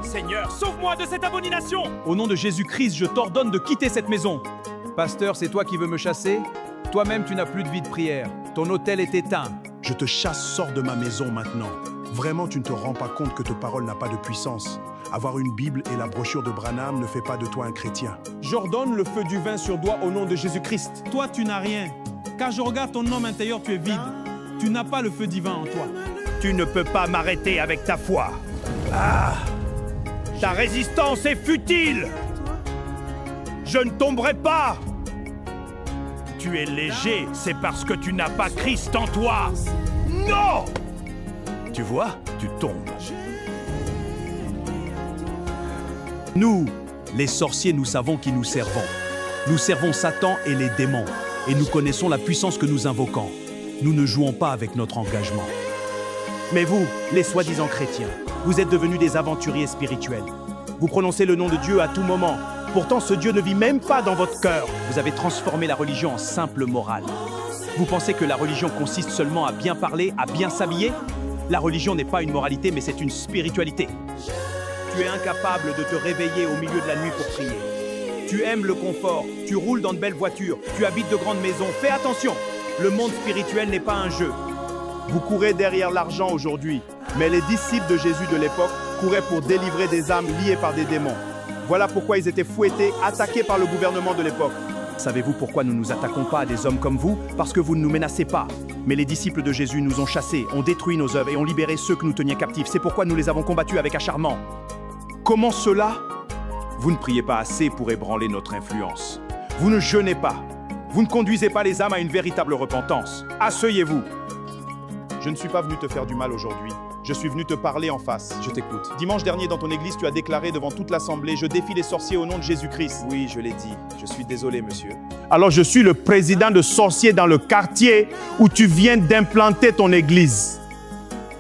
Seigneur, sauve-moi de cette abomination! Au nom de Jésus-Christ, je t'ordonne de quitter cette maison. Pasteur, c'est toi qui veux me chasser? Toi-même, tu n'as plus de vie de prière. Ton autel est éteint. Je te chasse, sors de ma maison maintenant. Vraiment, tu ne te rends pas compte que ta parole n'a pas de puissance. Avoir une Bible et la brochure de Branham ne fait pas de toi un chrétien. J'ordonne le feu du vin sur toi au nom de Jésus-Christ. Toi, tu n'as rien. Car je regarde ton homme intérieur, tu es vide. Tu n'as pas le feu divin en toi. Tu ne peux pas m'arrêter avec ta foi. Ta résistance est futile. Je ne tomberai pas. Tu es léger, c'est parce que tu n'as pas Christ en toi. Non! Tu vois, tu tombes. Nous, les sorciers, nous savons qui nous servons. Nous servons Satan et les démons. Et nous connaissons la puissance que nous invoquons. Nous ne jouons pas avec notre engagement. Mais vous, les soi-disant chrétiens, vous êtes devenus des aventuriers spirituels. Vous prononcez le nom de Dieu à tout moment. Pourtant, ce Dieu ne vit même pas dans votre cœur. Vous avez transformé la religion en simple morale. Vous pensez que la religion consiste seulement à bien parler, à bien s'habiller? La religion n'est pas une moralité, mais c'est une spiritualité. Tu es incapable de te réveiller au milieu de la nuit pour prier. Tu aimes le confort, tu roules dans de belles voitures, tu habites de grandes maisons. Fais attention, le monde spirituel n'est pas un jeu. Vous courez derrière l'argent aujourd'hui, mais les disciples de Jésus de l'époque couraient pour délivrer des âmes liées par des démons. Voilà pourquoi ils étaient fouettés, attaqués par le gouvernement de l'époque. Savez-vous pourquoi nous ne nous attaquons pas à des hommes comme vous? Parce que vous ne nous menacez pas. Mais les disciples de Jésus nous ont chassés, ont détruit nos œuvres et ont libéré ceux que nous tenions captifs. C'est pourquoi nous les avons combattus avec acharnement. Comment cela? Vous ne priez pas assez pour ébranler notre influence. Vous ne jeûnez pas. Vous ne conduisez pas les âmes à une véritable repentance. Asseyez-vous. Je ne suis pas venu te faire du mal aujourd'hui. Je suis venu te parler en face. Je t'écoute. Dimanche dernier, dans ton église, tu as déclaré devant toute l'assemblée « Je défie les sorciers au nom de Jésus-Christ ». Oui, je l'ai dit. Je suis désolé, monsieur. Alors, je suis le président de sorciers dans le quartier où tu viens d'implanter ton église.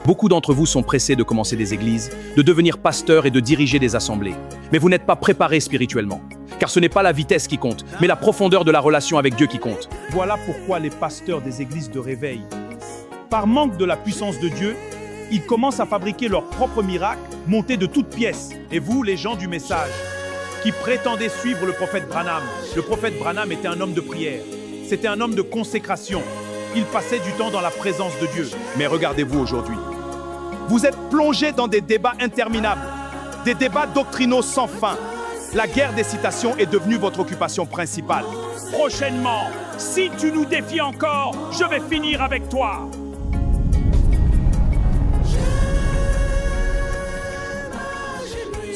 Beaucoup d'entre vous sont pressés de commencer des églises, de devenir pasteurs et de diriger des assemblées. Mais vous n'êtes pas préparés spirituellement. Car ce n'est pas la vitesse qui compte, mais la profondeur de la relation avec Dieu qui compte. Voilà pourquoi les pasteurs des églises de réveil, par manque de la puissance de Dieu, ils commencent à fabriquer leurs propres miracles, montés de toutes pièces. Et vous, les gens du message, qui prétendez suivre le prophète Branham. Le prophète Branham était un homme de prière. C'était un homme de consécration. Il passait du temps dans la présence de Dieu. Mais regardez-vous aujourd'hui. Vous êtes plongés dans des débats interminables, des débats doctrinaux sans fin. La guerre des citations est devenue votre occupation principale. Prochainement, si tu nous défies encore, je vais finir avec toi.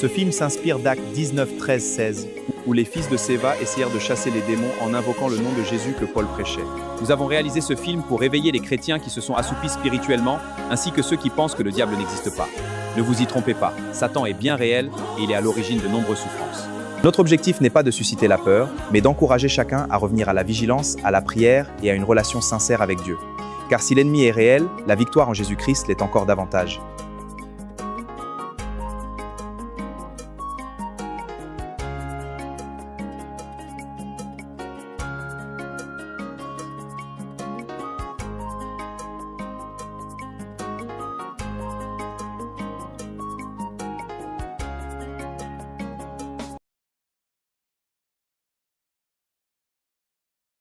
Ce film s'inspire d'Actes 19, 13, 16, où les fils de Séva essayèrent de chasser les démons en invoquant le nom de Jésus que Paul prêchait. Nous avons réalisé ce film pour réveiller les chrétiens qui se sont assoupis spirituellement, ainsi que ceux qui pensent que le diable n'existe pas. Ne vous y trompez pas, Satan est bien réel et il est à l'origine de nombreuses souffrances. Notre objectif n'est pas de susciter la peur, mais d'encourager chacun à revenir à la vigilance, à la prière et à une relation sincère avec Dieu. Car si l'ennemi est réel, la victoire en Jésus-Christ l'est encore davantage.